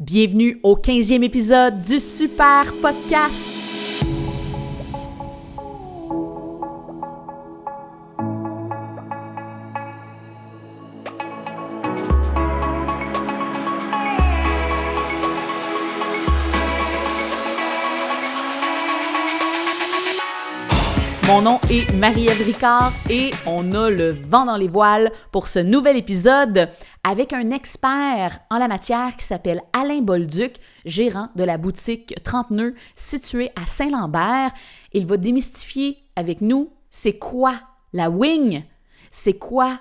Bienvenue au 15e épisode du Super Podcast. Mon nom est Marie-Ève Ricard et on a le vent dans les voiles pour ce nouvel épisode avec un expert en la matière qui s'appelle Alain Bolduc, gérant de la boutique 30 nœuds située à Saint-Lambert. Il va démystifier avec nous c'est quoi la wing, c'est quoi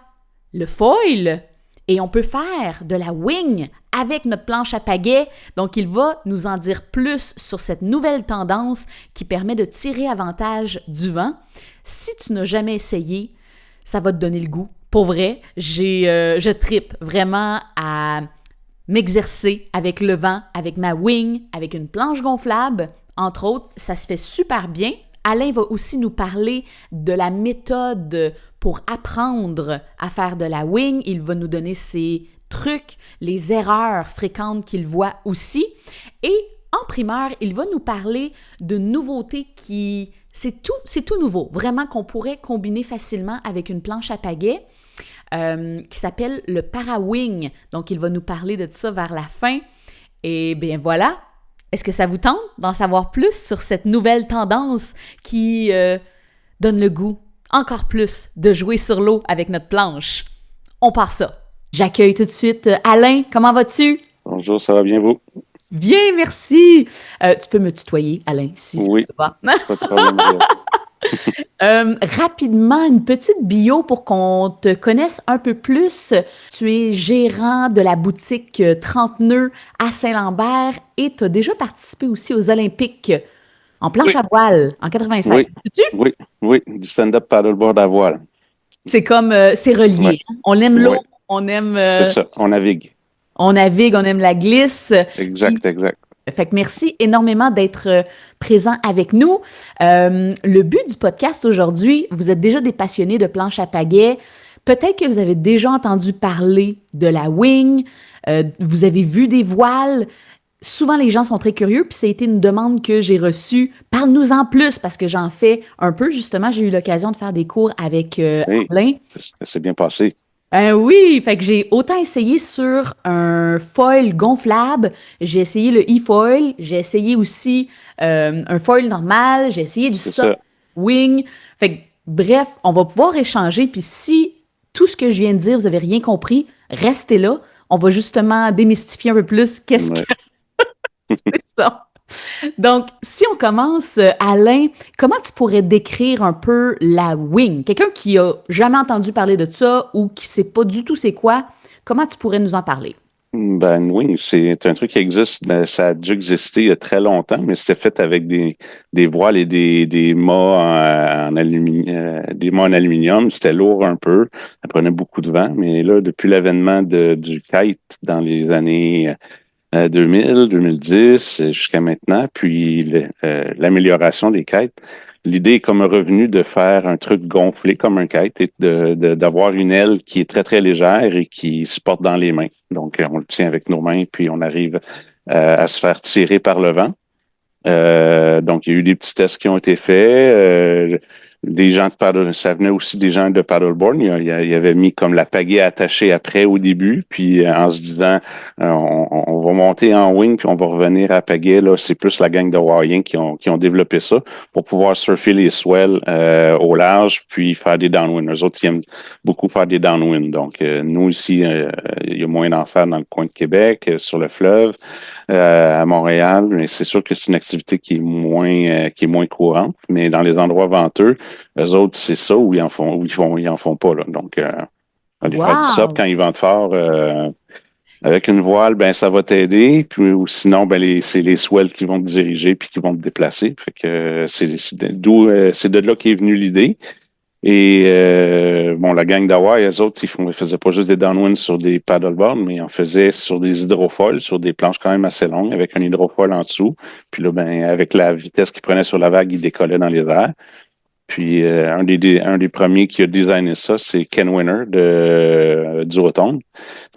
le foil et on peut faire de la wing avec notre planche à pagaie. Donc, il va nous en dire plus sur cette nouvelle tendance qui permet de tirer avantage du vent. Si tu n'as jamais essayé, ça va te donner le goût. Pour vrai, je trippe vraiment à m'exercer avec le vent, avec ma wing, avec une planche gonflable. Entre autres, ça se fait super bien. Alain va aussi nous parler de la méthode pour apprendre à faire de la wing. Il va nous donner ses trucs, les erreurs fréquentes qu'il voit aussi. Et en primeur, il va nous parler de nouveautés qui... C'est tout nouveau, vraiment qu'on pourrait combiner facilement avec une planche à pagaie qui s'appelle le para-wing. Donc, il va nous parler de ça vers la fin. Et bien voilà. Est-ce que ça vous tente d'en savoir plus sur cette nouvelle tendance qui donne le goût encore plus de jouer sur l'eau avec notre planche? On part ça. J'accueille tout de suite Alain. Comment vas-tu? Bonjour, ça va bien vous? Bien, merci. Tu peux me tutoyer, Alain, si ça Oui, te va. pas de problème. Rapidement, une petite bio pour qu'on te connaisse un peu plus. Tu es gérant de la boutique 30 nœuds à Saint-Lambert et tu as déjà participé aussi aux Olympiques en planche Oui, à voile en 96. oui, Peux-tu? oui, du stand-up paddleboard à voile. C'est comme, c'est Oui, relié. Hein. On aime oui, l'eau, on aime, c'est ça, on navigue. on navigue, on aime la glisse. Exact, exact. Fait que merci énormément d'être présent avec nous. Le but du podcast aujourd'hui, vous êtes déjà des passionnés de planche à pagaie. Peut-être que vous avez déjà entendu parler de la wing, vous avez vu des voiles. Souvent, les gens sont très curieux, puis ça a été une demande que j'ai reçue. Parle-nous-en plus, parce que j'en fais un peu. Justement, j'ai eu l'occasion de faire des cours avec Oui, Alain. ça s'est bien passé. Oui, fait que j'ai autant essayé sur un foil gonflable, j'ai essayé le e-foil, j'ai essayé aussi un foil normal, j'ai essayé du C'est soft ça. wing. Fait que, bref, on va pouvoir échanger. Puis si tout ce que je viens de dire, vous avez rien compris, restez là. On va justement démystifier un peu plus qu'est-ce que Ouais. c'est ça. Donc, si on commence, Alain, comment tu pourrais décrire un peu la wing? Quelqu'un qui a jamais entendu parler de ça ou qui sait pas du tout c'est quoi, comment tu pourrais nous en parler? Ben oui, c'est un truc qui existe, ça a dû exister il y a très longtemps, mais c'était fait avec des voiles et des mâts des mâts en aluminium. C'était lourd un peu, ça prenait beaucoup de vent, mais là, depuis l'avènement du kite dans les années 2000, 2010 jusqu'à maintenant, puis l'amélioration des kites. L'idée est comme revenu de faire un truc gonflé comme un kite et d'avoir une aile qui est très, très légère et qui se porte dans les mains. Donc, on le tient avec nos mains, puis on arrive à se faire tirer par le vent. Donc, il y a eu des petits tests qui ont été faits. Des gens de paddle, ça venait aussi des gens de paddleboard. Il avait mis comme la pagaie attachée après au début, puis en se disant, on va monter en wing, puis on va revenir à pagaie. Là, c'est plus la gang de Hawaïens qui ont développé ça pour pouvoir surfer les swells au large, puis faire des downwind. Eux autres, ils aiment beaucoup faire des downwind. Donc, nous ici, il y a moins d'en faire dans le coin de Québec, sur le fleuve. À Montréal, mais c'est sûr que c'est une activité qui est moins courante. Mais dans les endroits venteux, eux autres, c'est ça où ils en font pas là. Donc, aller faire du SUP quand Wow! ils ventent fort avec une voile, ben ça va t'aider. Puis ou sinon, ben c'est les swells qui vont te diriger puis qui vont te déplacer. Fait que c'est de là qu'est venue l'idée. Et bon, la gang d'Hawaï, eux autres, ils faisaient pas juste des downwind sur des paddleboards, mais ils en faisaient sur des hydrofoils, sur des planches quand même assez longues, avec un hydrofoil en dessous. Puis là, ben, avec la vitesse qu'ils prenaient sur la vague, ils décollaient dans les airs. Puis un des premiers qui a designé ça, c'est Ken Winner du Rotonde.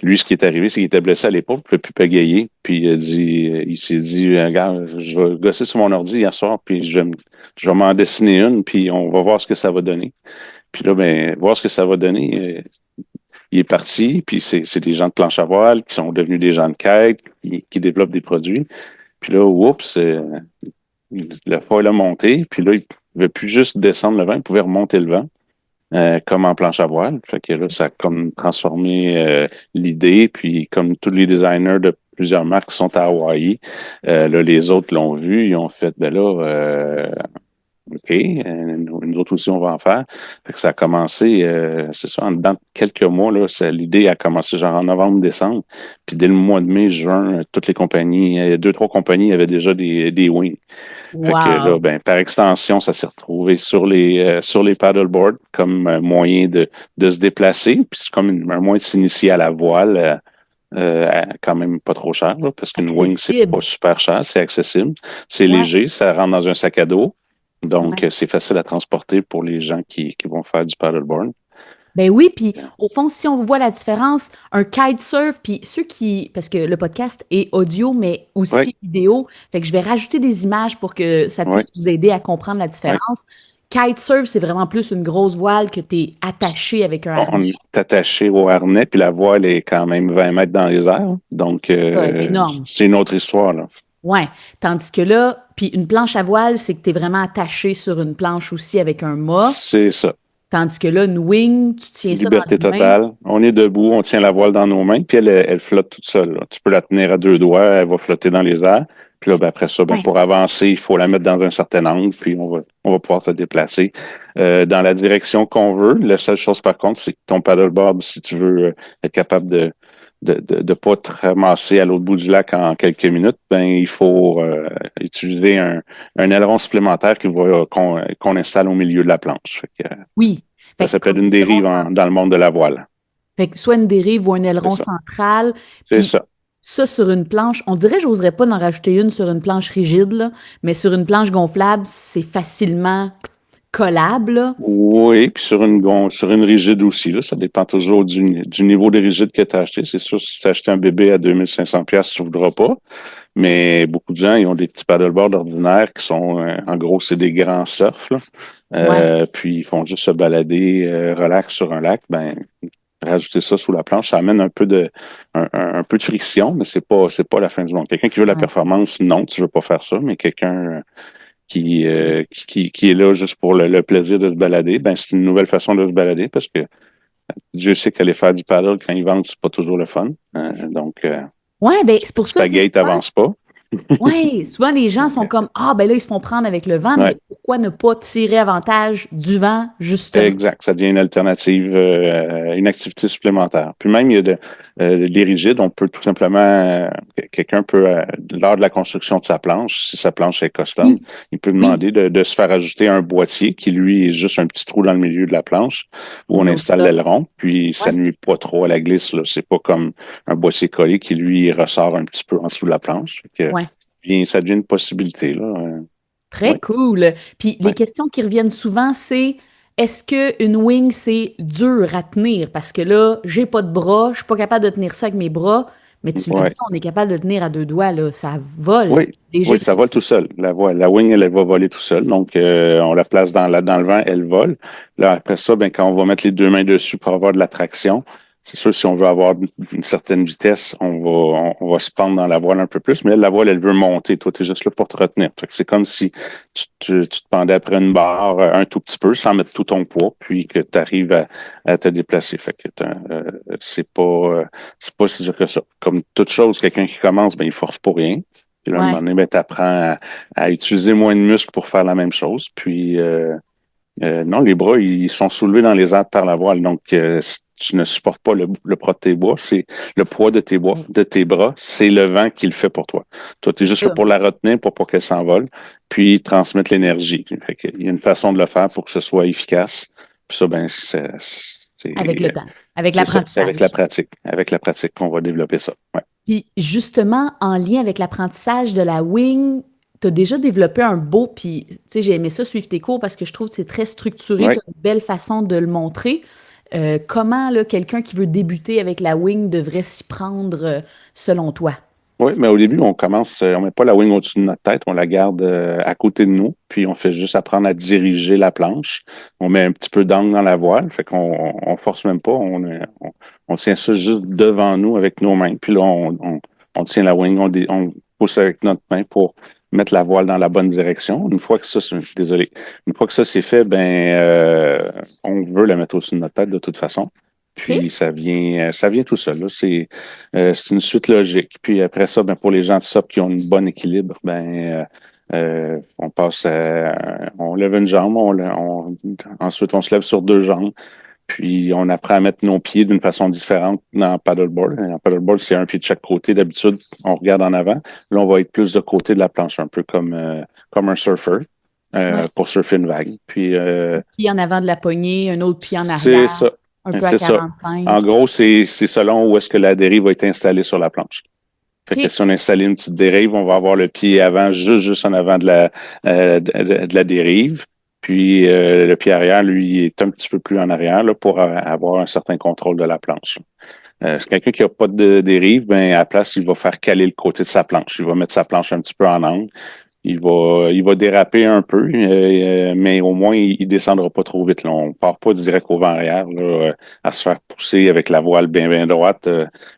Lui, ce qui est arrivé, c'est qu'il était blessé à l'épaule, il ne pouvait plus pagayer. Puis il s'est dit, regarde, je vais gosser sur mon ordi hier soir, puis je vais m'en dessiner une, puis on va voir ce que ça va donner. Puis là, ben, voir ce que ça va donner. Il est parti, puis c'est des gens de planche à voile qui sont devenus des gens de quête, qui développent des produits. Puis là, oups, le foil a monté, puis là, il ne pouvait plus juste descendre le vent, il pouvait remonter le vent, comme en planche à voile. Fait que là, ça a comme transformé l'idée, puis comme tous les designers de plusieurs marques sont à Hawaï, là, les autres l'ont vu, ils ont fait, ben là, OK, nous autres aussi, on va en faire. Fait que ça a commencé, c'est ça, en dedans de quelques mois, là, l'idée a commencé genre en novembre, décembre. Puis dès le mois de mai, juin, toutes les compagnies, deux, trois compagnies avaient déjà des wings. Fait que là, Wow! ben, par extension, ça s'est retrouvé sur les paddleboards comme moyen de se déplacer. Puis c'est comme un moyen de s'initier à la voile. Quand même pas trop cher, là, parce qu'une wing, c'est pas Accessible. super cher, c'est accessible, c'est Ouais, léger, ça rentre dans un sac à dos, donc ouais. c'est facile à transporter pour les gens qui vont faire du paddleboard. Ben oui, puis au fond, si on voit la différence, un kitesurf, puis ceux qui, parce que le podcast est audio, mais Oui, aussi vidéo, fait que je vais rajouter des images pour que ça oui, puisse vous aider à comprendre la oui. différence. Kitesurf, c'est vraiment plus une grosse voile que tu es attaché avec un harnais. On est attaché au harnais, puis la voile est quand même 20 mètres dans les airs, donc Ça est énorme. c'est une autre histoire, là. Ouais. Tandis que là, puis une planche à voile, c'est que tu es vraiment attaché sur une planche aussi avec un mât. C'est ça. Tandis que là, une wing, tu tiens ça dans Liberté les mains. totale. On est debout, on tient la voile dans nos mains, puis elle flotte toute seule, là. Tu peux la tenir à deux doigts, elle va flotter dans les airs. Puis là, ben, après ça, ben, Ouais. pour avancer, il faut la mettre dans un certain angle, puis on va pouvoir se déplacer dans la direction qu'on veut. La seule chose, par contre, c'est que ton paddleboard, si tu veux être capable de pas te ramasser à l'autre bout du lac en quelques minutes, ben, il faut utiliser un aileron supplémentaire qu'on installe au milieu de la planche. Fait que, Oui. ça Fait que s'appelle comme une aileron dérive dans le monde de la voile. Fait que soit une dérive ou un C'est aileron ça. central, C'est puis ça. ça sur une planche, on dirait j'oserais pas en rajouter une sur une planche rigide, là, mais sur une planche gonflable, c'est facilement collable, là. Oui, puis sur une rigide aussi, là, ça dépend toujours du niveau de rigide que tu as acheté. C'est sûr, si tu as acheté un bébé à 2500$, tu ne voudras pas. Mais beaucoup de gens, ils ont des petits paddleboards ordinaires qui sont, en gros, c'est des grands surfs, là. Ouais, Puis ils font juste se balader relax sur un lac. Ben, rajouter ça sous la planche, ça amène un peu de friction, mais c'est pas la fin du monde. Quelqu'un qui veut la ouais. performance, non, tu veux pas faire ça, mais quelqu'un qui est là juste pour le plaisir de se balader, ben c'est une nouvelle façon de se balader parce que Dieu sait qu'aller faire du paddle quand ils vendent, c'est pas toujours le fun. Donc, Ouais, ben c'est pour tu ça, tu sais, pagayes, souvent, t'avances pas. ouais, souvent les gens Donc, sont comme, ah, ben là, ils se font prendre avec le vent, ouais. mais pourquoi ne pas tirer avantage du vent, justement? Exact, ça devient une alternative, une activité supplémentaire. Puis même, il y a les rigides, on peut tout simplement, quelqu'un peut, lors de la construction de sa planche, si sa planche est custom, Oui, il peut oui, demander de se faire ajouter un boîtier qui, lui, est juste un petit trou dans le milieu de la planche où on no installe stop. l'aileron, puis ça Ouais, nuit pas trop à la glisse, là. C'est pas comme un boîtier collé qui, lui, ressort un petit peu en dessous de la planche. Fait que, ouais. ça devient une possibilité, là. Très Oui. cool. Puis les Ouais. questions qui reviennent souvent, c'est est-ce qu'une wing, c'est dur à tenir? Parce que là, j'ai pas de bras, je suis pas capable de tenir ça avec mes bras, mais tu l'as dit, Ouais. on est capable de tenir à deux doigts, là. Ça vole. Oui, Léger oui, ça comme vole ça. tout seul. La wing, elle va voler tout seul. Donc, on la place dans le vent, elle vole. Là, après ça, ben, quand on va mettre les deux mains dessus pour avoir de la traction, c'est sûr, si on veut avoir une certaine vitesse, on va se pendre dans la voile un peu plus. Mais elle, la voile, elle veut monter. Toi, tu es juste là pour te retenir. Fait que c'est comme si tu te pendais après une barre un tout petit peu sans mettre tout ton poids, puis que tu arrives à te déplacer. Fait que c'est pas si dur que ça. Comme toute chose, quelqu'un qui commence, ben, il force pour rien. Puis là, à un moment Ouais. donné, ben, tu apprends à utiliser moins de muscles pour faire la même chose. Puis, non, les bras, ils sont soulevés dans les airs par la voile. Donc, si tu ne supportes pas le poids de tes bras, c'est le poids de tes bras, c'est le vent qui le fait pour toi. Toi, tu es juste là Ça, pour la retenir, pour pas qu'elle s'envole, puis transmettre l'énergie. Fait que il y a une façon de le faire pour que ce soit efficace. Puis ça, ben, avec le temps, avec c'est ça. C'est l'apprentissage. avec la pratique qu'on va développer ça. Ouais. Puis justement, en lien avec l'apprentissage de la wing, tu as déjà développé un beau, puis tu sais, j'ai aimé ça suivre tes cours parce que je trouve que c'est très structuré, Oui. tu as une belle façon de le montrer. Comment là, quelqu'un qui veut débuter avec la wing devrait s'y prendre selon toi? Oui, mais au début, on commence, on met pas la wing au-dessus de notre tête, on la garde à côté de nous, puis on fait juste apprendre à diriger la planche. On met un petit peu d'angle dans la voile, fait qu'on force même pas, on tient ça juste devant nous avec nos mains, puis là, on tient la wing, on pousse avec notre main pour mettre la voile dans la bonne direction. Une fois que ça, désolé, une fois que ça c'est fait, on veut la mettre au-dessus de notre tête de toute façon. Puis OK? ça vient tout seul. Là. C'est une suite logique. Puis après ça, pour les gens de SOP qui ont un bon équilibre, on lève une jambe, ensuite on se lève sur deux jambes, puis on apprend à mettre nos pieds d'une façon différente dans paddleboard. En paddleboard, c'est un pied de chaque côté. D'habitude, on regarde en avant. Là, on va être plus de côté de la planche, un peu comme un surfeur Ouais. pour surfer une vague. Puis Pied en avant de la poignée, un autre pied en c'est arrière, ça. un peu à C'est ça. En 45. gros, c'est selon où est-ce que la dérive va être installée sur la planche. Fait que OK. si on installe une petite dérive, on va avoir le pied avant, juste en avant de la dérive. Puis le pied arrière, lui, est un petit peu plus en arrière là, pour avoir un certain contrôle de la planche. C'est quelqu'un qui n'a pas de dérive, à la place, il va faire caler le côté de sa planche. Il va mettre sa planche un petit peu en angle. Il va déraper un peu, mais au moins, il ne descendra pas trop vite. Là. On ne part pas direct au vent arrière là, à se faire pousser avec la voile bien droite,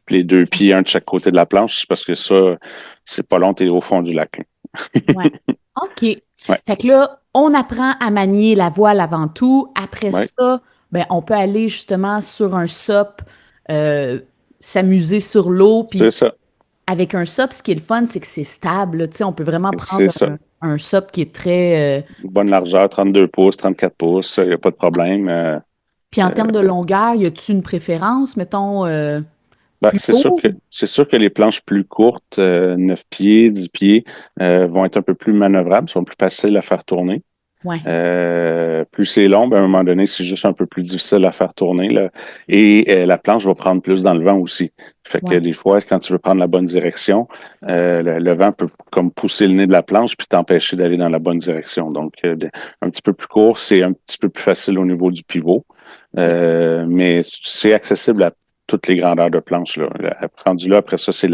puis les deux pieds, un de chaque côté de la planche, parce que ça, c'est pas long, t'es au fond du lac. Ouais. OK. Ouais, Fait que là, on apprend à manier la voile avant tout. Après ouais, ça, ben, on peut aller justement sur un SUP, euh, s'amuser sur l'eau. c'est Puis ça. avec un SUP, ce qui est le fun, c'est que c'est stable. Là. Tu sais, on peut vraiment C'est prendre ça. un SUP qui est très. Bonne largeur, 32 pouces, 34 pouces, il n'y a pas de problème. Puis en termes de longueur, y a-tu une préférence, mettons, plus C'est sûr court? que les planches plus courtes, 9 pieds, 10 pieds, vont être un peu plus manœuvrables, sont plus faciles à faire tourner. Ouais, Plus c'est long, à un moment donné, c'est juste un peu plus difficile à faire tourner, là. Et la planche va prendre plus dans le vent aussi. Fait que ouais. des fois, quand tu veux prendre la bonne direction, le vent peut comme pousser le nez de la planche puis t'empêcher d'aller dans la bonne direction. Donc, un petit peu plus court, c'est un petit peu plus facile au niveau du pivot. OK. Mais c'est accessible à toutes les grandeurs de planche, là. Rendu là, après ça, c'est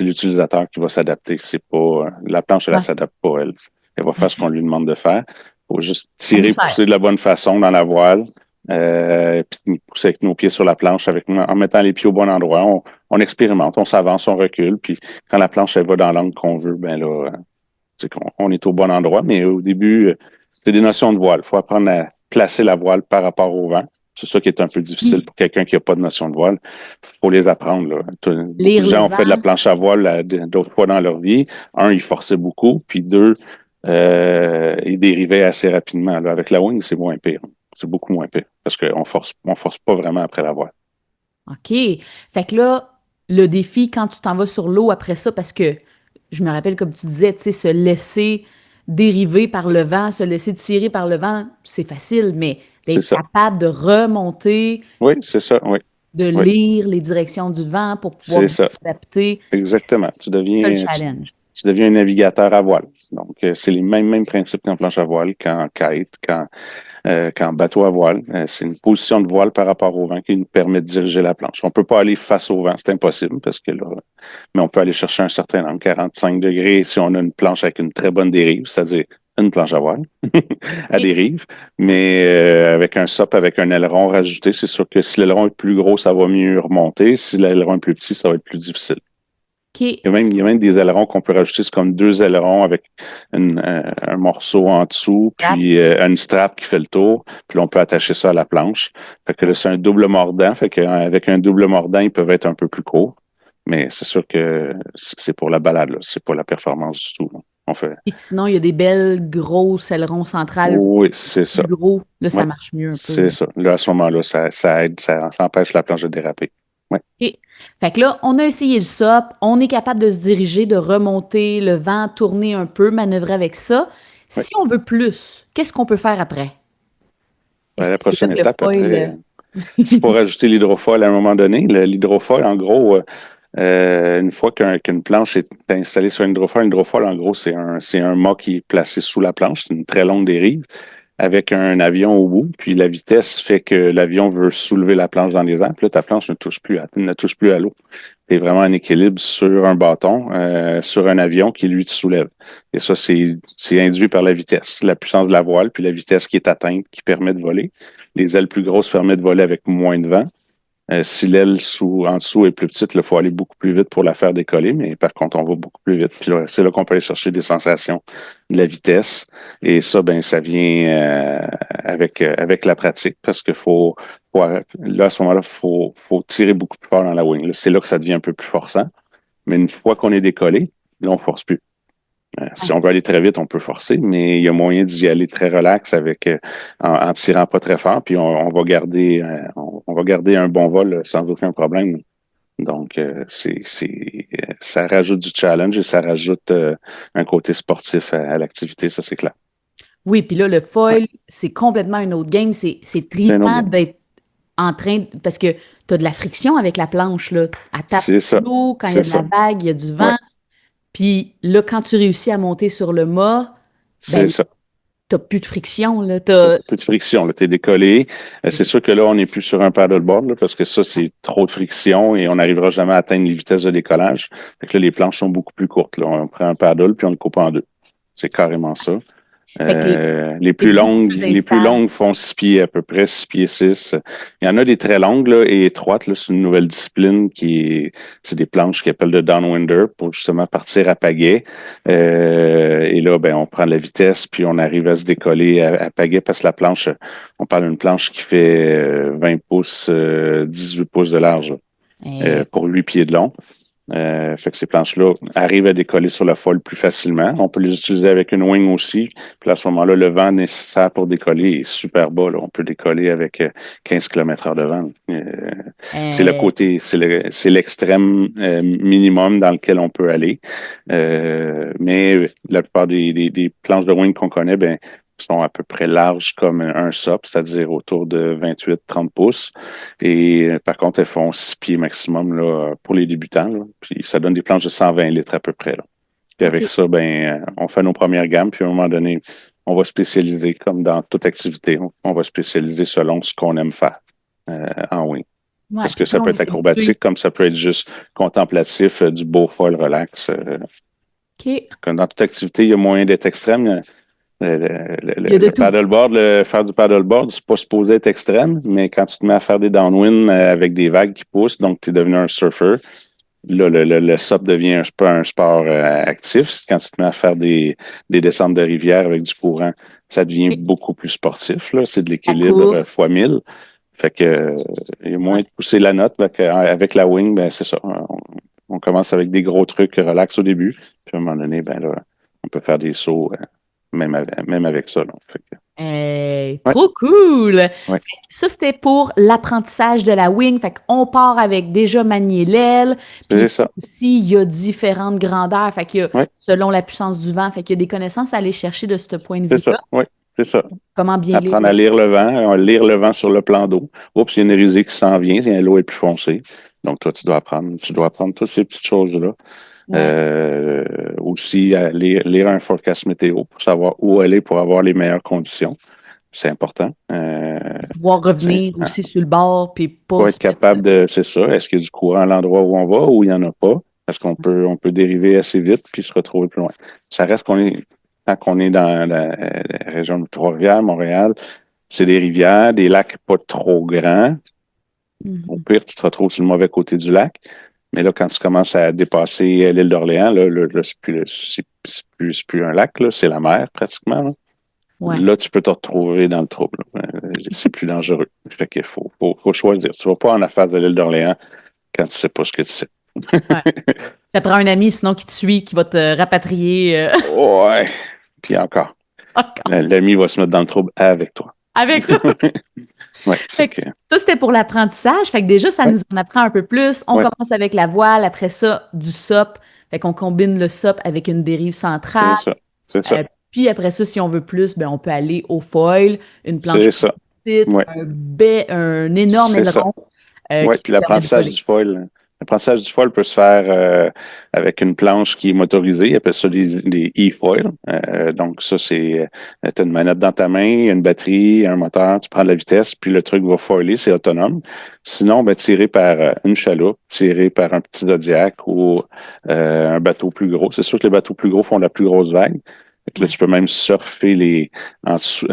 l'utilisateur qui va s'adapter. C'est pas, la planche, elle, Ouais. s'adapte pas, elle. Elle va faire ce qu'on lui demande de faire. Faut juste On est tirer, faire. pousser de la bonne façon dans la voile, puis pousser avec nos pieds sur la planche, en mettant les pieds au bon endroit. On expérimente, on s'avance, on recule, puis quand la planche elle va dans l'angle qu'on veut, c'est qu'on on est au bon endroit. Mais au début, c'est des notions de voile. Il faut apprendre à placer la voile par rapport au vent. C'est ça qui est un peu difficile pour quelqu'un qui n'a pas de notion de voile. Il faut les apprendre. Là. Beaucoup Lire de le gens ont fait de la vent. planche à voile d'autres fois dans leur vie. Un, ils forçaient beaucoup, puis deux, ils dérivaient assez rapidement. Là. Avec la wing, c'est moins pire. C'est beaucoup moins pire parce qu'on force pas vraiment après la voile. OK. Fait que là, le défi, quand tu t'en vas sur l'eau après ça, parce que je me rappelle, comme tu disais, tu sais, se laisser dériver par le vent, se laisser tirer par le vent, c'est facile, mais C'est d'être ça. capable de remonter, Oui, c'est ça. Oui, de oui, lire les directions du vent pour pouvoir c'est bien ça. s'adapter, Exactement. Tu c'est ça le deviens, tu, challenge. tu deviens un navigateur à voile. Donc, c'est les mêmes principes qu'en planche à voile, qu'en kite, qu'en bateau à voile. C'est une position de voile par rapport au vent qui nous permet de diriger la planche. On peut pas aller face au vent, c'est impossible parce que là, mais on peut aller chercher un certain angle, 45 degrés, si on a une planche avec une très bonne dérive, c'est-à-dire une planche à voile à OK. dérive, mais avec un SOP, avec un aileron rajouté, c'est sûr que si l'aileron est plus gros, ça va mieux remonter. Si l'aileron est plus petit, ça va être plus difficile. OK. Il y a même des ailerons qu'on peut rajouter. C'est comme deux ailerons avec un morceau en dessous, Strap. puis une strap qui fait le tour. Puis là, on peut attacher ça à la planche. Fait que là, c'est un double mordant. Fait qu'avec un double mordant, ils peuvent être un peu plus courts. Mais c'est sûr que c'est pour la balade, là. C'est pas la performance du tout, là. On fait. Et sinon, il y a des belles grosses ailerons centrales Oui, c'est ça. plus gros. Là, Oui, ça marche mieux un peu. c'est ça. Là, à ce moment-là, ça aide, ça empêche la planche de déraper. Oui, OK. Fait que là, on a essayé le SOP, on est capable de se diriger, de remonter le vent, tourner un peu, manœuvrer avec ça. oui. Si on veut plus, qu'est-ce qu'on peut faire après? Est-ce La que c'est là prochaine que le étape foil... après, c'est pour ajouter l'hydrofoil à un moment donné. L'hydrofoil, en gros, Une fois qu'une planche est installée sur un hydrofoil, en gros, c'est un mât qui est placé sous la planche. C'est une très longue dérive avec un avion au bout. Puis la vitesse fait que l'avion veut soulever la planche dans les airs. Puis là, ta planche ne touche plus à l'eau. Tu es vraiment en équilibre sur un bâton, sur un avion qui, lui, te soulève. Et ça, c'est induit par la vitesse, la puissance de la voile, puis la vitesse qui est atteinte qui permet de voler. Les ailes plus grosses permettent de voler avec moins de vent. Si l'aile en dessous est plus petite, il faut aller beaucoup plus vite pour la faire décoller, mais par contre, on va beaucoup plus vite. Puis là, c'est là qu'on peut aller chercher des sensations de la vitesse. Et ça, ben, ça vient avec la pratique parce que là, à ce moment-là, faut tirer beaucoup plus fort dans la wing. Là, c'est là que ça devient un peu plus forçant. Mais une fois qu'on est décollé, là, on force plus. Si on veut aller très vite, on peut forcer, mais il y a moyen d'y aller très relax en tirant pas très fort, puis on va garder un bon vol sans aucun problème. Donc, ça rajoute du challenge et ça rajoute un côté sportif à l'activité, ça c'est clair. Oui, puis là, le Ouais, foil, c'est complètement une autre game. C'est c'est un autre trippant game. d'être en train parce que tu as de la friction avec la planche, là. Elle tape C'est ça, l'eau, quand il y a c'est de la ça. vague, il y a du Ouais, vent. Puis là, quand tu réussis à monter sur le mât, c'est ben, ça. t'as plus de friction, là. Peu de friction, là, t'es décollé. C'est sûr que là, on n'est plus sur un paddleboard, là, parce que ça, c'est trop de friction et on n'arrivera jamais à atteindre les vitesses de décollage. Fait que là, les planches sont beaucoup plus courtes, là. On prend un paddle puis on le coupe en deux. C'est carrément ça. Fait que c'est beaucoup plus Les plus instable. longues font 6 pieds à peu près, 6 pieds 6. Il y en a des très longues là, et étroites. Là, c'est une nouvelle discipline c'est des planches qu'ils appellent de downwinder pour justement partir à pagaie. Et là, ben, on prend de la vitesse puis on arrive à se décoller à pagaie parce que la planche, on parle d'une planche qui fait 20 pouces, 18 pouces de large Eh, pour 8 pieds de long. Fait que ces planches-là arrivent à décoller sur la foile plus facilement. On peut les utiliser avec une wing aussi. Puis à ce moment-là, le vent nécessaire pour décoller est super bas. Là. On peut décoller avec 15 km/h de vent. C'est le eh, côté, c'est l'extrême minimum dans lequel on peut aller. Mais la plupart des planches de wing qu'on connaît, ben, sont à peu près larges comme un SUP, c'est-à-dire autour de 28-30 pouces. Et par contre, elles font 6 pieds maximum là, pour les débutants. Là. Puis ça donne des planches de 120 litres à peu près. Là. Puis avec OK. ça, ben, on fait nos premières gammes. Puis à un moment donné, on va spécialiser, comme dans toute activité, on va spécialiser selon ce qu'on aime faire en wing. Ouais, Parce puis que quand ça on peut est être habitué. acrobatique, comme ça peut être juste contemplatif, du beau foil relax. OK. Comme dans toute activité, il y a moyen d'être extrême. Il y a de Le tout. paddleboard, faire du paddleboard, c'est pas supposé être extrême, mais quand tu te mets à faire des downwind avec des vagues qui poussent, donc tu es devenu un surfer, là, le SUP devient un sport actif. Quand tu te mets à faire des descentes de rivière avec du courant, ça devient OK. beaucoup plus sportif. Là. C'est de La l'équilibre course. fois 1000. Fait que, il y a Ouais. moins de pousser la note. Là, avec la wing, ben, c'est ça. On commence avec des gros trucs relax au début. Puis à un moment donné, ben là, on peut faire des sauts même avec ça. Là. Fait que, ouais, Trop cool! ouais, Ça, c'était pour l'apprentissage de la wing. Fait qu'on part avec déjà manier l'aile, c'est puis ça. aussi, il y a différentes grandeurs, fait qu'il y a, Ouais, selon la puissance du vent, fait qu'il y a des connaissances à aller chercher de ce point de c'est ça. vue-là. Ouais, c'est ça. Comment bien lire Apprendre le... à lire le vent sur le plan d'eau. Oups, il y a une risée qui s'en vient, l'eau est plus foncée. Donc, toi, tu dois apprendre toutes ces petites choses-là. Ouais. Aussi, lire un forecast météo pour savoir où aller pour avoir les meilleures conditions. C'est important. Pouvoir C'est, revenir hein, aussi sur le bord, puis pas faut se être mettre... capable de, c'est ça, est-ce qu'il y a du courant à l'endroit où on va ou il n'y en a pas? Parce on peut dériver assez vite puis se retrouver plus loin. Ça reste quand on est dans la région de Trois-Rivières, Montréal, c'est des rivières, des lacs pas trop grands. Au Mhm. pire, tu te retrouves sur le mauvais côté du lac. Mais là, quand tu commences à dépasser l'île d'Orléans, là, c'est plus un lac, là, c'est la mer pratiquement. Là. Ouais. Là, tu peux te retrouver dans le trouble. C'est plus dangereux. Fait qu'il faut choisir. Tu ne vas pas en affaire de l'île d'Orléans quand tu ne sais pas ce que tu sais. Ouais. Ça prend un ami, sinon, qui te suit, qui va te rapatrier Ouais. Puis encore, encore l'ami va se mettre dans le trouble avec toi. avec toi. Ouais. Fait Fait que que, ça, c'était pour l'apprentissage. Fait que déjà, ça ouais, nous en apprend un peu plus. On ouais, commence avec la voile, après ça, du SOP. Fait qu'on combine le SOP avec une dérive centrale. c'est ça. C'est ça. Euh, Puis après ça, si on veut plus, ben, on peut aller au foil, une planche C'est plus ça. petite, Ouais. un énorme C'est ça. aileron Ouais. qui Puis permet de l'apprentissage voler. du foil. L'apprentissage du foil peut se faire avec une planche qui est motorisée. Ils appellent ça des e-foils. Donc, ça, c'est... tu as une manette dans ta main, une batterie, un moteur, tu prends de la vitesse, puis le truc va foiler, c'est autonome. Sinon, ben, tiré par une chaloupe, tiré par un petit Zodiac ou un bateau plus gros. C'est sûr que les bateaux plus gros font la plus grosse vague. Fait que là, Ouais. tu peux même surfer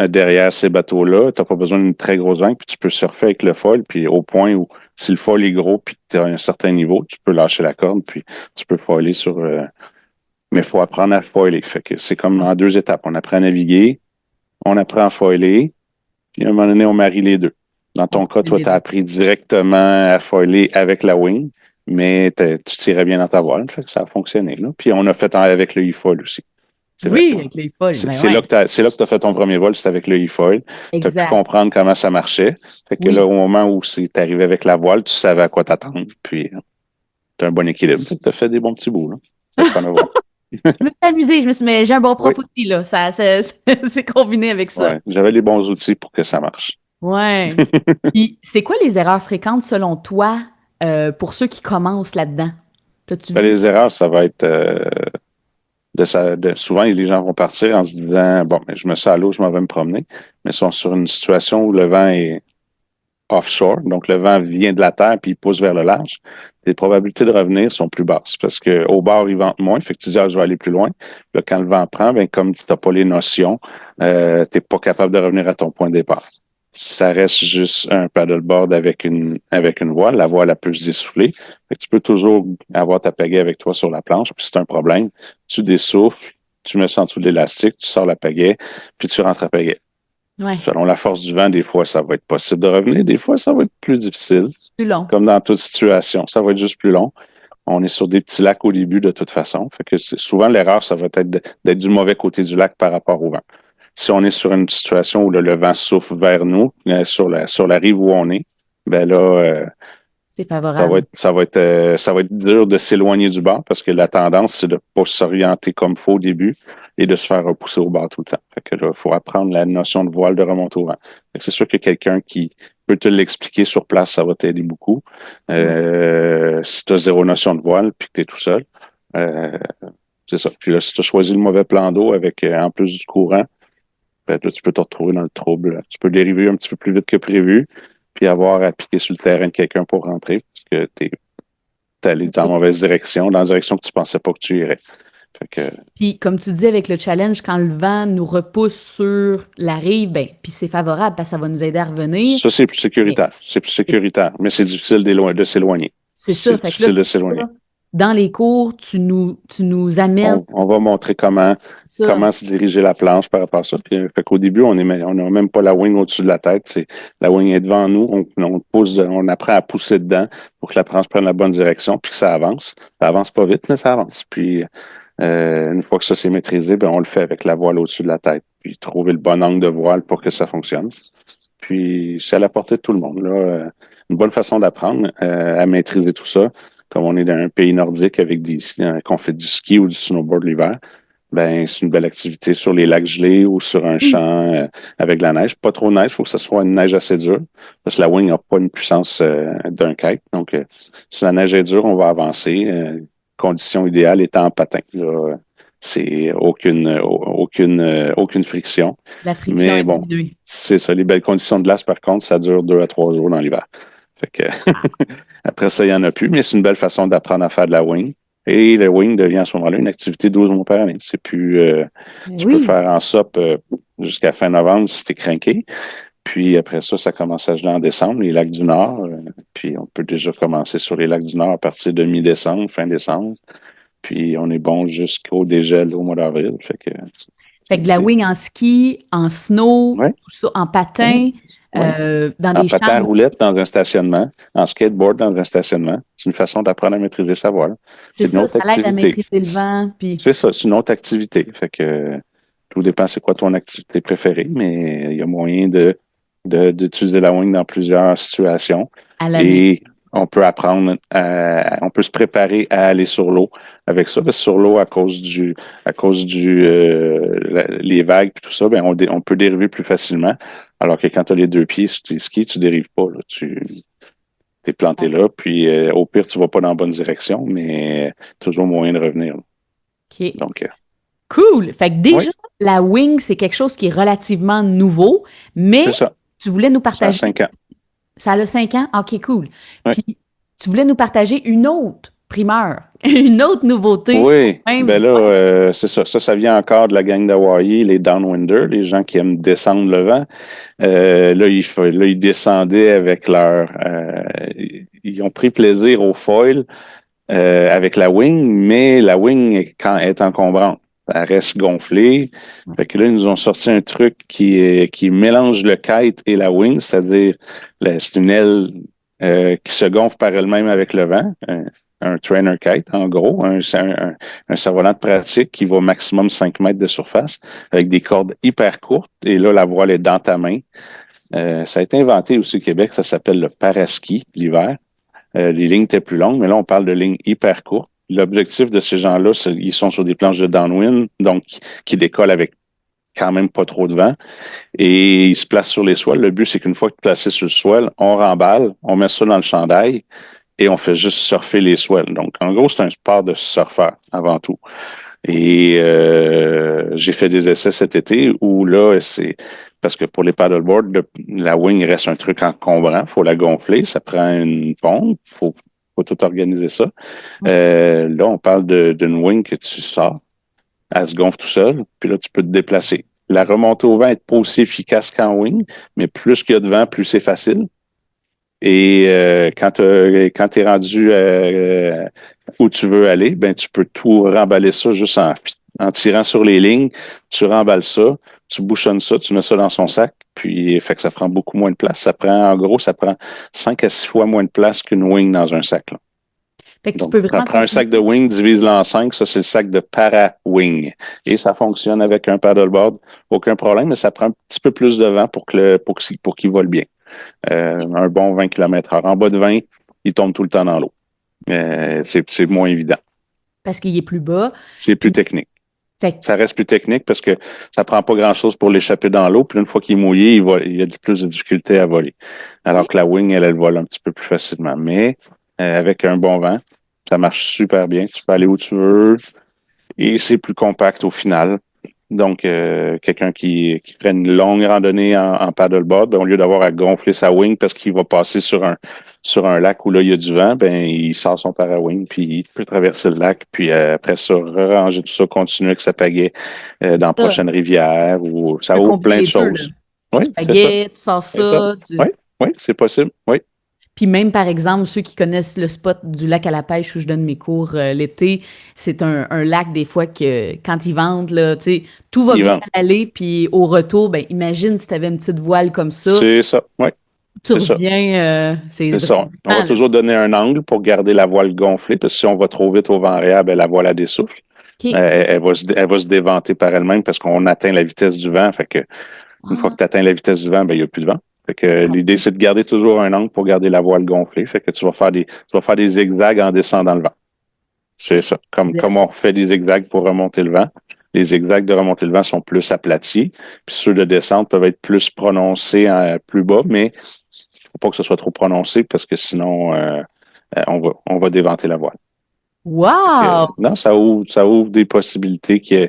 derrière ces bateaux-là. Tu n'as pas besoin d'une très grosse vague, puis tu peux surfer avec le foil, puis au point où si le foil est gros, puis que tu as un certain niveau, tu peux lâcher la corde, puis tu peux foiler sur... mais il faut apprendre à foiler. Fait que c'est comme en deux étapes. On apprend à naviguer, on apprend à foiler, puis à un moment donné, on marie les deux. Dans On ton cas, fait toi, les tu as deux. appris directement à foiler avec la wing, mais tu tirais bien dans ta voile. Fait que ça a fonctionné. Là. Puis on a fait avec le e-foil aussi. C'est vrai. Oui, avec les folles. Ben C'est là ouais, que tu as fait ton premier vol, c'est avec le e-foil. Tu as pu exact. comprendre comment ça marchait. Fait que là, Oui. au moment où c'est arrivé avec la voile, tu savais à quoi t'attendre. Puis tu as un bon équilibre. Tu as fait des bons petits bouts. Là. C'est le fun à voir. Je me suis amusée, mais j'ai un bon Oui, prof aussi, là. C'est combiné avec ça. ouais. J'avais les bons outils pour que ça marche. Ouais. Puis, c'est quoi les erreurs fréquentes selon toi pour ceux qui commencent là-dedans? T'as-tu Ben, vu? les erreurs, ça va être souvent les gens vont partir en se disant bon, mais je me sens à l'eau, je m'en vais me promener, mais ils sont sur une situation où le vent est offshore, donc le vent vient de la terre puis il pousse vers le large. Les probabilités de revenir sont plus basses parce qu'au bord, il vente moins, fait que tu dis ah, je vais aller plus loin. Là, quand le vent prend, ben, comme tu n'as pas les notions, tu n'es pas capable de revenir à ton point de départ. Ça reste juste un paddleboard avec une voile. La voile, elle peut se dessouffler. Fait que tu peux toujours avoir ta pagaie avec toi sur la planche. Puis c'est un problème. Tu dessouffles, tu mets ça en dessous de l'élastique, tu sors la pagaie, puis tu rentres à pagaie. Ouais. Selon la force du vent, des fois, ça va être possible de revenir. Des fois, ça va être plus difficile. Plus long. Comme dans toute situation, ça va être juste plus long. On est sur des petits lacs au début de toute façon. Fait que souvent, l'erreur, ça va être d'être du mauvais côté du lac par rapport au vent. Si on est sur une situation où le vent souffle vers nous, sur la rive où on est, ben là, C'est favorable. ça va être dur de s'éloigner du bord parce que la tendance, c'est de ne pas s'orienter comme il faut au début et de se faire repousser au bord tout le temps. Fait que là, il faut apprendre la notion de voile de remonter au vent. Fait que c'est sûr que quelqu'un qui peut te l'expliquer sur place, ça va t'aider beaucoup. Ouais. Si tu as zéro notion de voile puis que tu es tout seul, euh, c'est ça. Puis là, si tu as choisi le mauvais plan d'eau avec en plus du courant, ben, là, tu peux te retrouver dans le trouble. Tu peux dériver un petit peu plus vite que prévu, puis avoir à piquer sur le terrain de quelqu'un pour rentrer, parce que tu es allé dans la mauvaise direction, dans la direction que tu pensais pas que tu irais. Fait que, Puis, comme tu dis avec le challenge, quand le vent nous repousse sur la rive, ben, puis c'est favorable parce que ça va nous aider à revenir. ça, c'est plus Mais sécuritaire. C'est plus sécuritaire, mais c'est difficile de s'éloigner. c'est ça. C'est Fait que là, difficile de s'éloigner. dans les cours, tu nous amènes On va montrer ça. comment se diriger la planche par rapport à ça. Puis, fait qu'au début, on n'a même pas la wing au-dessus de la tête. La wing est devant nous. On apprend à pousser dedans pour que la planche prenne la bonne direction puis que ça avance. Ça avance pas vite, mais ça avance. Puis, une fois que ça s'est maîtrisé, ben, on le fait avec la voile au-dessus de la tête. Puis, trouver le bon angle de voile pour que ça fonctionne. Puis, c'est à la portée de tout le monde. Là. Une bonne façon d'apprendre à maîtriser tout ça, comme on est dans un pays nordique avec qu'on fait du ski ou du snowboard l'hiver, ben c'est une belle activité sur les lacs gelés ou sur un Oui. champ avec de la neige. Pas trop de neige, il faut que ce soit une neige assez dure, parce que la wing n'a pas une puissance d'un kite. Donc, si la neige est dure, on va avancer. Condition idéale étant en patin. Là, c'est aucune friction. La friction Mais est bon, diminuée. c'est ça. Les belles conditions de glace, par contre, ça dure 2 à 3 jours dans l'hiver. Fait que après ça, il n'y en a plus, mais c'est une belle façon d'apprendre à faire de la wing. Et le wing devient à ce moment-là une activité 12 mois par année. C'est plus, Ben tu peux oui. faire en SOP jusqu'à fin novembre si tu es craqué. Puis après ça, ça commence à geler en décembre, les lacs du Nord. Puis on peut déjà commencer sur les lacs du Nord à partir de mi-décembre, fin décembre. Puis on est bon jusqu'au dégel au mois d'avril. Fait que Fait que de la c'est. wing en ski, en snow, Ouais, tout ça, en ouais, patin, ouais. dans En des champs. patin à roulettes dans un stationnement, en skateboard dans un stationnement. C'est une façon d'apprendre à maîtriser sa voile. C'est C'est une ça, autre ça l'aide à activité. maîtriser le vent. Puis C'est ça, c'est une autre activité. Fait que tout dépend c'est quoi ton activité préférée, mais il y a moyen d'utiliser la wing dans plusieurs situations. à l'année. Et on peut se préparer à aller sur l'eau avec ça. Parce que sur l'eau, les vagues et tout ça, ben on peut dériver plus facilement. Alors que quand tu as les deux pieds sur tes skis, tu dérives pas. Là. Tu T'es planté là, puis au pire, tu vas pas dans la bonne direction, mais toujours moyen de revenir. OK. Donc, Cool. Fait que oui, déjà, la wing, c'est quelque chose qui est relativement nouveau, c'est mais ça. tu voulais nous Ça a partager. 5 ans. Ça a 5 ans? OK, cool. Oui. Puis, tu voulais nous partager une autre primeur, une autre nouveauté. Oui, Même. ben là, c'est ça. Ça vient encore de la gang d'Hawaii, les downwinders, les gens qui aiment descendre le vent. Là, ils descendaient avec leur... ils ont pris plaisir au foil avec la wing, mais la wing quand est encombrante. Elle reste gonflée. Fait que là, ils nous ont sorti un truc qui mélange le kite et la wing, c'est-à-dire c'est une aile qui se gonfle par elle-même avec le vent. Un trainer kite, en gros, un cerf-volant de pratique qui va maximum 5 mètres de surface avec des cordes hyper courtes. Et là, la voile est dans ta main. Ça a été inventé aussi au Québec, ça s'appelle le paraski l'hiver. Les lignes étaient plus longues, mais là, on parle de lignes hyper courtes. L'objectif de ces gens-là, ils sont sur des planches de downwind, donc qui décollent avec quand même pas trop de vent, et ils se placent sur les swells. Le but, c'est qu'une fois que tu es placé sur le swell, on remballe, on met ça dans le chandail, et on fait juste surfer les swells. Donc, en gros, c'est un sport de surfeur avant tout. Et j'ai fait des essais cet été où là, c'est parce que pour les paddleboards, la wing reste un truc encombrant. Il faut la gonfler, ça prend une pompe, faut tout organiser ça. Là, on parle d'une wing que tu sors, elle se gonfle tout seul, puis là, tu peux te déplacer. La remontée au vent n'est pas aussi efficace qu'en wing, mais plus qu'il y a de vent, plus c'est facile. Et quand tu es rendu où tu veux aller, ben tu peux tout remballer ça juste en tirant sur les lignes. Tu remballes ça, tu bouchonnes ça, tu mets ça dans son sac, puis fait que ça prend beaucoup moins de place. En gros, ça prend 5 à 6 fois moins de place qu'une wing dans un sac. Là. Fait que tu Donc, peux tu vraiment prends un sac de combiner. wing, divise-le en 5, ça c'est le sac de para-wing. Et ça fonctionne avec un paddleboard, aucun problème, mais ça prend un petit peu plus de vent pour qu'il vole bien. Un bon 20 km/h. En bas de 20, il tombe tout le temps dans l'eau. C'est moins évident. Parce qu'il est plus bas. C'est plus technique. Fait que, Ça reste plus technique parce que ça prend pas grand-chose pour l'échapper dans l'eau. Puis une fois qu'il est mouillé, il y a plus de difficulté à voler. Alors que la wing, elle vole un petit peu plus facilement. Mais avec un bon vent, ça marche super bien. Tu peux aller où tu veux et c'est plus compact au final. Donc, quelqu'un qui ferait une longue randonnée en paddleboard, ben, au lieu d'avoir à gonfler sa wing parce qu'il va passer sur un lac où là, il y a du vent, ben, il sort son para-wing, puis il peut traverser le lac, puis après ça, ranger tout ça, continuer avec sa pagaie dans c'est la ça. prochaine rivière, ou Tu ça peux ouvre combiner plein de les deux, là. choses. Oui, Tu c'est ça. pagaies, tu sors C'est ça. ça. Oui, oui, c'est possible. Oui. Puis même, par exemple, ceux qui connaissent le spot du lac à la pêche où je donne mes cours l'été, c'est un lac des fois que quand ils vendent, là, tu sais, tout va Il bien vend. aller, puis au retour, ben imagine si tu avais une petite voile comme ça, C'est ça. Oui, tu c'est ça. reviens, c'est C'est ça. vraiment, On va là. toujours donner un angle pour garder la voile gonflée, parce que si on va trop vite au vent arrière, ben, la voile a dessouffle. OK. Elle va se déventer par elle-même parce qu'on atteint la vitesse du vent. Fait que une fois que Ah, tu atteins la vitesse du vent, ben, il n'y a plus de vent. Fait que je l'idée, comprends. c'est de garder toujours un angle pour garder la voile gonflée. Fait que tu vas faire des zigzags en descendant le vent. C'est ça. Comme Zèle. on fait des zigzags pour remonter le vent. Les zigzags de remonter le vent sont plus aplatis. Puis ceux de descente peuvent être plus prononcés plus bas, mais il ne faut pas que ce soit trop prononcé parce que sinon, on va déventer la voile. Wow! Non, ça ouvre des possibilités qui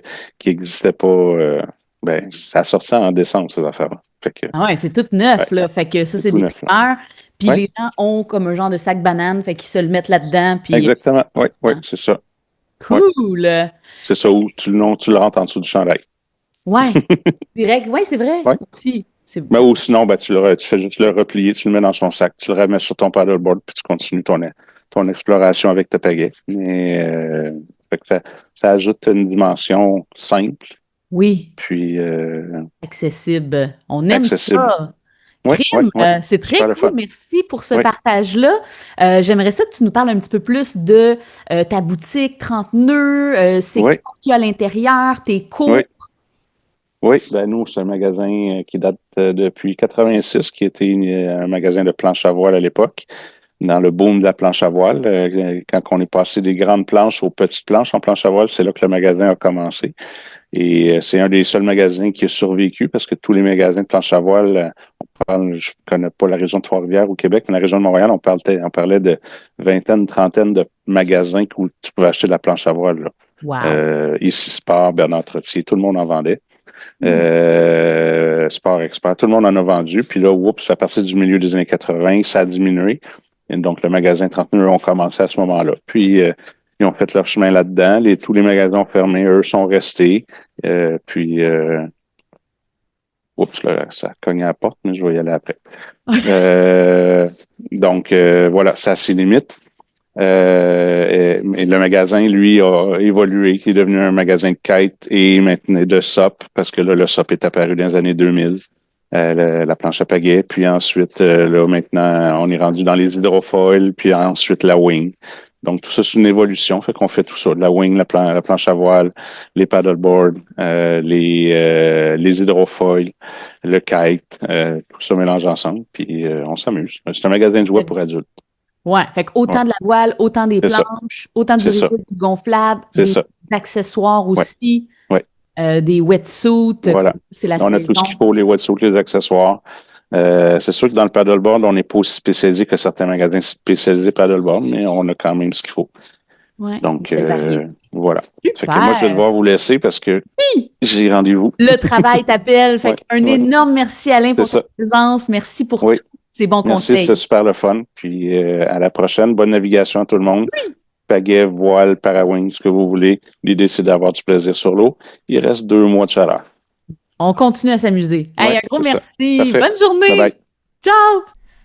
n'existaient pas. Ben, ça sortit en décembre, ces affaires-là. Fait que, Ah ouais, c'est tout ouais, neuf, là. Fait que ça, c'est c'est tout des neuf, là. primeurs. Puis Ouais, les gens ont comme un genre de sac banane, fait qu'ils se le mettent là-dedans, puis exactement. Oui, oui, ah, c'est ça. Oui, cool! c'est ça où non, tu le rentres en dessous du chandail. Ouais, direct. Ouais, c'est vrai. Oui. Aussi. Ben, ou sinon, ben, tu fais juste le replier, tu le mets dans son sac, tu le remets sur ton paddleboard, puis tu continues ton exploration avec ta pagaie. Mais fait que ça ajoute une dimension simple, Oui, puis accessible. On aime accessible. ça. Oui, oui, Crime, oui. c'est très Super le cool. fun. Merci pour ce Oui, partage-là. J'aimerais ça que tu nous parles un petit peu plus de ta boutique 30 nœuds, c'est oui, quoi qu'il y a à l'intérieur, tes cours. oui. Oui, ben nous, c'est un magasin qui date depuis 86, qui était un magasin de planche à voile à l'époque, dans le boom de la planche à voile. Quand on est passé des grandes planches aux petites planches en planche à voile, c'est là que le magasin a commencé. Et c'est un des seuls magasins qui a survécu parce que tous les magasins de planche à voile je connais pas la région de Trois-Rivières au Québec, mais la région de Montréal, on parlait de vingtaine, trentaine de magasins où tu pouvais acheter de la planche à voile, là. Wow. Ici Sport, Bernard Trottier, tout le monde en vendait. Sport Expert, tout le monde en a vendu. Puis là, oups, à partir du milieu des années 80, ça a diminué. Et donc, le magasin 39 ont commencé à ce moment-là. Puis, ils ont fait leur chemin là-dedans. Tous les magasins ont fermé, eux sont restés. Puis, oups, là, ça cogne à la porte, mais je vais y aller après. Donc, voilà, ça a ses limites. Et le magasin, lui, a évolué, qui est devenu un magasin de kite et maintenant de SOP, parce que là, le SOP est apparu dans les années 2000, la planche à pagaie. Puis ensuite, là, maintenant, on est rendu dans les hydrofoils, puis ensuite la wing. Donc, tout ça, c'est une évolution. Fait qu'on fait tout ça. La wing, la planche à voile, les paddleboards, les hydrofoils, le kite, tout ça mélange ensemble, puis on s'amuse. C'est un magasin de jouets pour adultes. Ouais, fait que autant de la voile, autant des C'est ça. planches, autant du C'est ça. rigide gonflable, C'est des ça. accessoires aussi, Ouais. des wetsuits, Voilà. c'est la On a saison. tout ce qu'il faut, les wetsuits, les accessoires. C'est sûr que dans le paddleboard, on n'est pas aussi spécialisé que certains magasins spécialisés paddleboard, mais on a quand même ce qu'il faut. Ouais, Donc, c'est varié. voilà. Super. Fait que moi, je vais devoir vous laisser parce que j'ai rendez-vous. Le travail t'appelle. Fait qu'un énorme merci, Alain, pour ta présence. Merci pour tous ces bons conseils. Merci, c'est super le fun. Puis à la prochaine. Bonne navigation à tout le monde. Oui. Pagaie, voile, parawing, ce que vous voulez. L'idée, c'est d'avoir du plaisir sur l'eau. Il reste 2 mois de chaleur. On continue à s'amuser. Hey, un gros merci. Bonne journée. Bye bye. Ciao.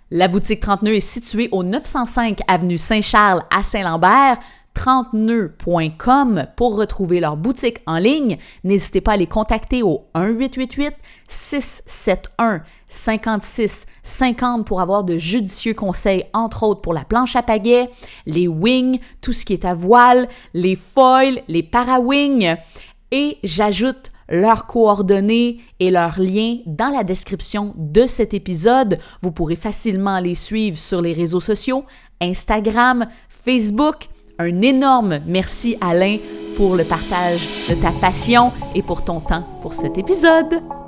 La boutique 30 nœuds est située au 905 avenue Saint-Charles à Saint-Lambert. 30nœuds.com pour retrouver leur boutique en ligne. N'hésitez pas à les contacter au 1-888-671-5650 pour avoir de judicieux conseils, entre autres pour la planche à pagaie, les wings, tout ce qui est à voile, les foils, les para-wings. Et j'ajoute leurs coordonnées et leurs liens dans la description de cet épisode. Vous pourrez facilement les suivre sur les réseaux sociaux, Instagram, Facebook. Un énorme merci, Alain, pour le partage de ta passion et pour ton temps pour cet épisode.